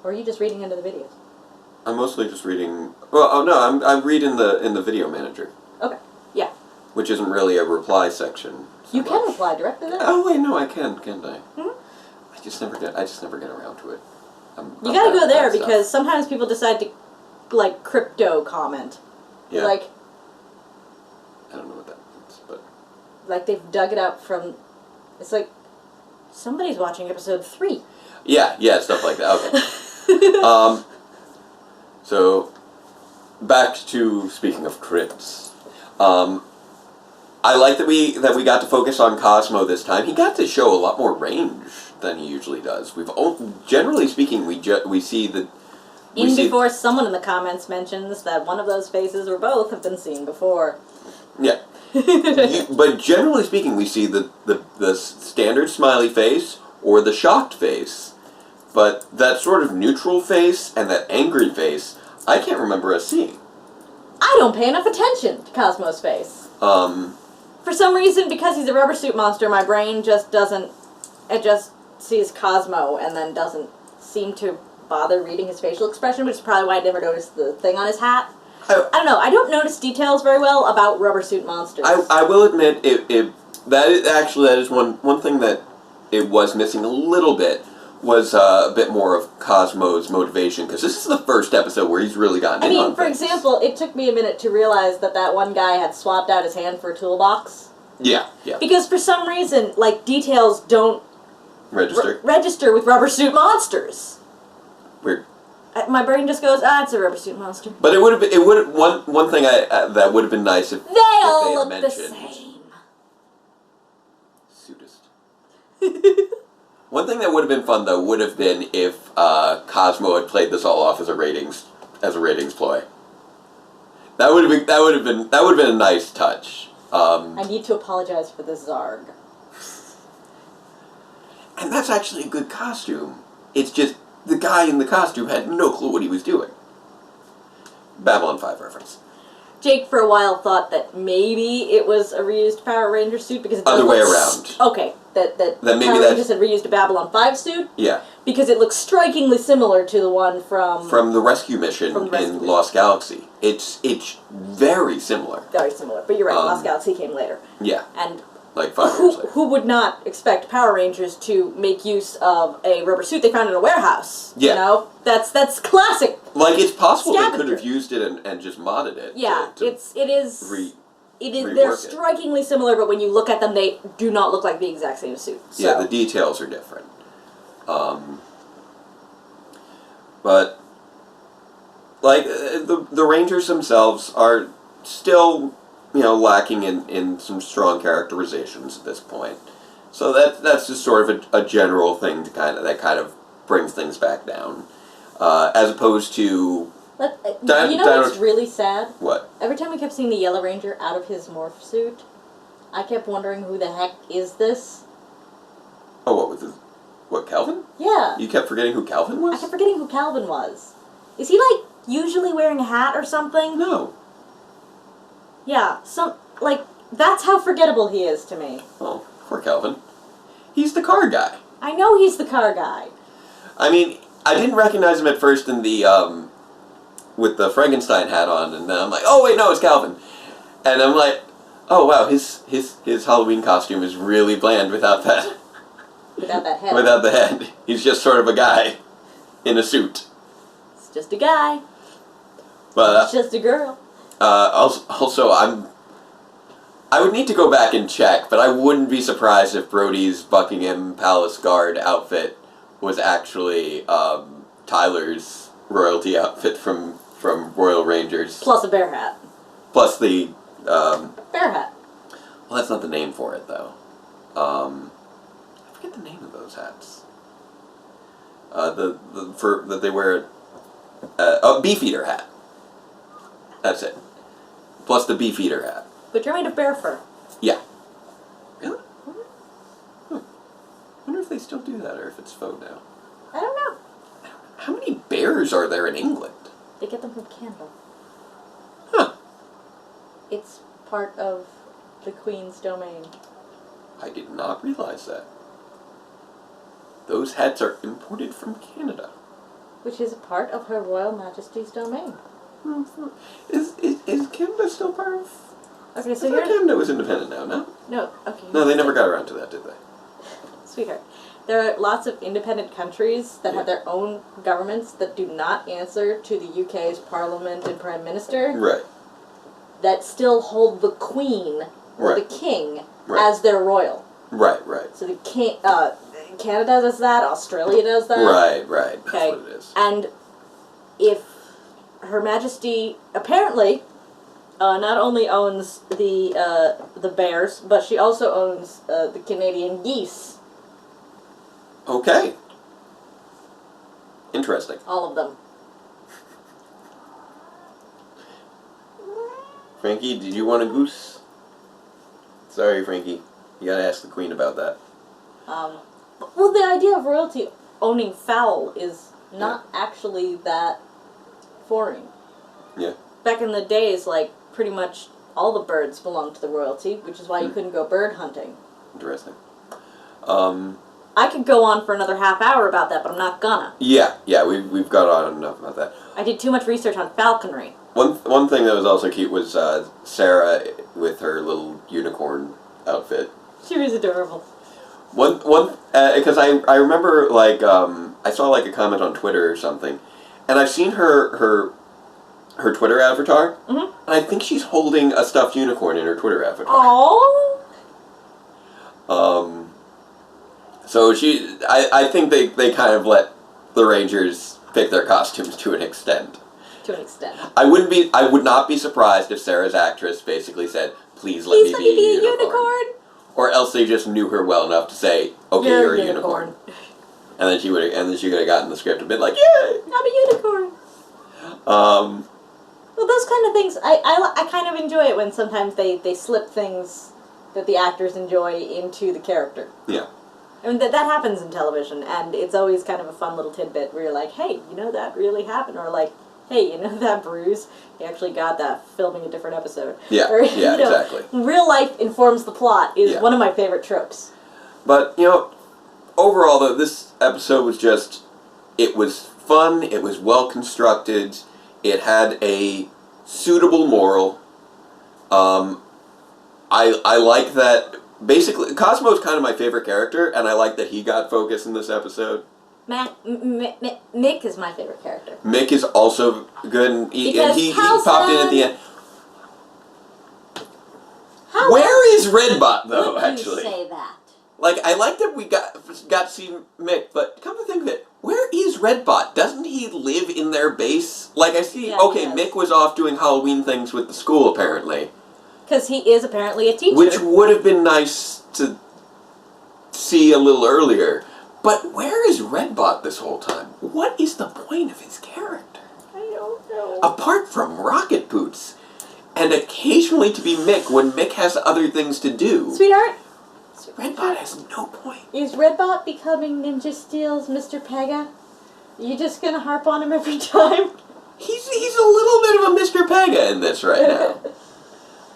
Or are you just reading into the videos? I'm mostly just reading. Well, no, I'm reading in the video manager. Okay. Yeah. Which isn't really a reply section. You can reply directly there. Oh wait, no, I can't I? I just never get around to it. You gotta go there because sometimes people decide to, like, crypto comment. Yeah. Like. I don't know what that means, but. Like they've dug it up from. It's like somebody's watching episode 3. Yeah, stuff like that. Okay. So back to speaking of crypts. I like that we got to focus on Cosmo this time. He got to show a lot more range than he usually does. Generally speaking, we see the. Before someone in the comments mentions that one of those faces or both have been seen before. Yeah. But generally speaking, we see the standard smiley face or the shocked face. But that sort of neutral face and that angry face, I can't remember us seeing. I don't pay enough attention to Cosmo's face. For some reason, because he's a rubber suit monster, my brain just doesn't... It just sees Cosmo and then doesn't seem to bother reading his facial expression, which is probably why I never noticed the thing on his hat. I don't know. I don't notice details very well about rubber suit monsters. I will admit, that is one thing that it was missing a little bit was a bit more of Cosmo's motivation, because this is the first episode where he's really gotten in on for things. example, it took me a minute to realize that one guy had swapped out his hand for a toolbox. Yeah. Because for some reason, like, details don't register with rubber suit monsters. Weird. My brain just goes, it's a rubber suit monster. But it would have one thing that would have been nice if they all had look mentioned. the same. Suitist. One thing that would have been fun though would have been if Cosmo had played this all off as a ratings ploy. That would have been a nice touch. I need to apologize for the Zarg. And that's actually a good costume. It's just the guy in the costume had no clue what he was doing. Babylon 5 reference. Jake for a while thought that maybe it was a reused Power Ranger suit because it Other way around. Okay, that maybe Power Rangers had reused a Babylon 5 suit. Yeah. Because it looks strikingly similar to the one from the rescue mission in Lost Galaxy. It's very similar. Very similar, but you're right. Lost Galaxy came later. Yeah. And like 5 years later. Who would not expect Power Rangers to make use of a rubber suit they found in a warehouse? Yeah. You know? That's classic. Like, it's possible scavenger. They could have used it and just modded it. Yeah, it is. They're rework it. strikingly similar, but when you look at them, they do not look like the exact same suit. So. Yeah, the details are different. But like the Rangers themselves are still, lacking in some strong characterizations at this point. So that's just sort of a general thing that kind of brings things back down, as opposed to. What's really sad? What? Every time we kept seeing the Yellow Ranger out of his morph suit, I kept wondering who the heck is this? Oh, what was this? What, Calvin? Yeah. You kept forgetting who Calvin was? I kept forgetting who Calvin was. Is he, like, usually wearing a hat or something? No. Yeah, that's how forgettable he is to me. Oh, poor Calvin. He's the car guy. I know he's the car guy. I mean, I didn't recognize him at first in the, with the Frankenstein hat on, and then I'm like, oh wait, no, it's Calvin. And I'm like, oh wow, his Halloween costume is really bland without that. Without that head. Without the head. He's just sort of a guy in a suit. It's just a guy. But it's just a girl. Also, I would need to go back and check, but I wouldn't be surprised if Brody's Buckingham Palace Guard outfit was actually Tyler's royalty outfit from Royal Rangers. Plus a bear hat. Plus the bear hat. Well, that's not the name for it though. I forget the name of those hats. That they wear a Beefeater hat. That's it. Plus the Beefeater hat. But you're made of bear fur. Yeah. Really? I wonder if they still do that or if it's faux now. I don't know. How many bears are there in England? They get them from Canada. Huh. It's part of the Queen's domain. I did not realize that. Those hats are imported from Canada. Which is a part of Her Royal Majesty's domain. Is Canada still part of... Okay, so Canada was independent now, no? No, okay. No, they never got around to that, did they? Sweetheart. There are lots of independent countries that have their own governments that do not answer to the UK's Parliament and Prime Minister. Right. That still hold the Queen or the King as their royal. Right. So the King, Canada does that, Australia does that. Right. That's what it is. And if Her Majesty apparently not only owns the bears, but she also owns the Canadian geese. Okay. Interesting. All of them. Frankie, did you want a goose? Sorry, Frankie. You gotta ask the Queen about that. Well, the idea of royalty owning fowl is not actually that foreign. Yeah. Back in the days, pretty much all the birds belonged to the royalty, which is why you couldn't go bird hunting. Interesting. I could go on for another half hour about that, but I'm not gonna. Yeah, we've got on enough about that. I did too much research on falconry. One thing that was also cute was Sarah with her little unicorn outfit. She was adorable. Because I remember, like, I saw, like, a comment on Twitter or something, and I've seen her Twitter avatar, and I think she's holding a stuffed unicorn in her Twitter avatar. Oh. So I think they kind of let the Rangers pick their costumes to an extent. To an extent. I would not be surprised if Sarah's actress basically said, "Please let me be a unicorn." Or else they just knew her well enough to say, "Okay, you're a unicorn." And then she could have gotten the script and been like, "Yay, I'm a unicorn." Well, those kind of things, I kind of enjoy it when sometimes they slip things that the actors enjoy into the character. Yeah. I mean, that happens in television, and it's always kind of a fun little tidbit where you're like, hey, you know that really happened? Or like, hey, you know that bruise? He actually got that filming a different episode. Yeah, or, yeah, exactly. Real life informs the plot is one of my favorite tropes. But, overall, though, this episode was just, it was fun, it was well constructed, it had a suitable moral. I like that. Basically, Cosmo's kind of my favorite character, and I like that he got focus in this episode. Mick is my favorite character. Mick is also good, and he popped in at the end. Where is Redbot, though, actually? You say that? Like, I like that we got to see Mick, but come to think of it, where is Redbot? Doesn't he live in their base? Like, I see, Mick was off doing Halloween things with the school, apparently. Because he is apparently a teacher. Which would have been nice to see a little earlier. But where is Redbot this whole time? What is the point of his character? I don't know. Apart from rocket boots. And occasionally to be Mick when Mick has other things to do. Sweetheart? Redbot has no point. Is Redbot becoming Ninja Steel's Mr. Pega? You just gonna harp on him every time? He's a little bit of a Mr. Pega in this right now.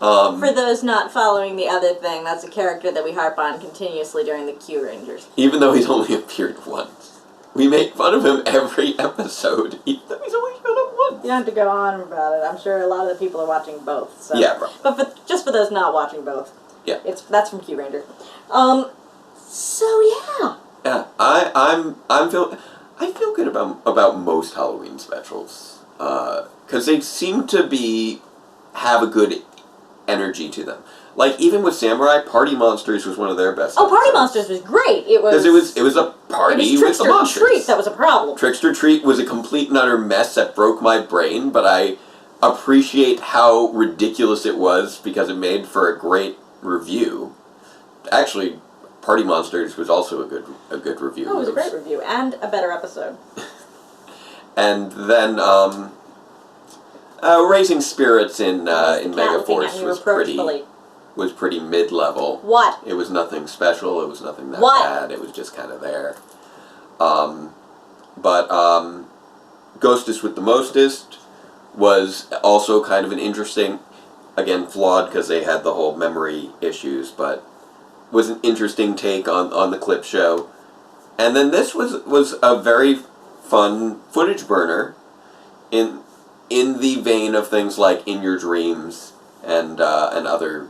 For those not following the other thing, that's a character that we harp on continuously during the Q Rangers. Even though he's only appeared once. We make fun of him every episode, even though he's only shown up once. You don't have to go on about it. I'm sure a lot of the people are watching both. So. Yeah, bro. But just for those not watching both. Yeah. That's from Q Ranger. So yeah. Yeah, I feel good about most Halloween specials. Because they seem to have a good energy to them. Like, even with Samurai, Party Monsters was one of their best episodes. Party Monsters was great. Because it was a party with the monsters. Trickster Treat that was a problem. Trickster Treat was a complete and utter mess that broke my brain, but I appreciate how ridiculous it was because it made for a great review. Actually, Party Monsters was also a good review. Oh, it was a great review and a better episode. And then Raising Spirits in Megaforce was pretty mid-level. What? It was nothing special. It was nothing that bad. It was just kind of there. But Ghostest with the Mostest was also kind of an interesting, again, flawed because they had the whole memory issues, but was an interesting take on the clip show. And then this was a very fun footage burner in the vein of things like In Your Dreams and other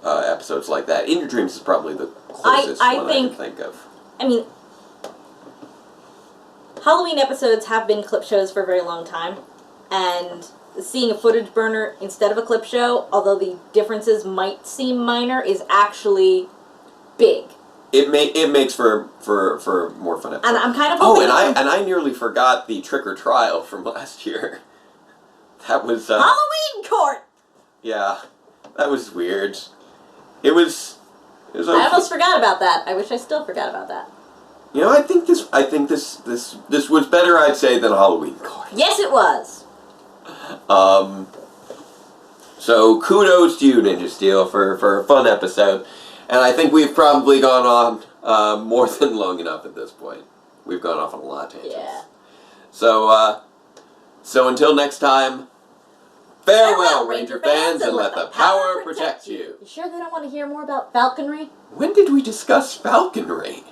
episodes like that. In Your Dreams is probably the closest one I can think of. I mean, Halloween episodes have been clip shows for a very long time, and seeing a footage burner instead of a clip show, although the differences might seem minor, is actually big. It makes for more fun episodes. And I'm kind of hoping I nearly forgot the Trick or Trial from last year. That was Halloween Court. Yeah, that was weird. It was okay. I almost forgot about that. I wish I still forgot about that. You know, I think this was better, I'd say, than Halloween Court. Yes, it was. So kudos to you, Ninja Steel, for a fun episode. And I think we've probably gone on more than long enough at this point. We've gone off on a lot of tangents. Yeah. So until next time, farewell, Ranger fans, and let the power protect you. You sure they don't want to hear more about falconry? When did we discuss falconry?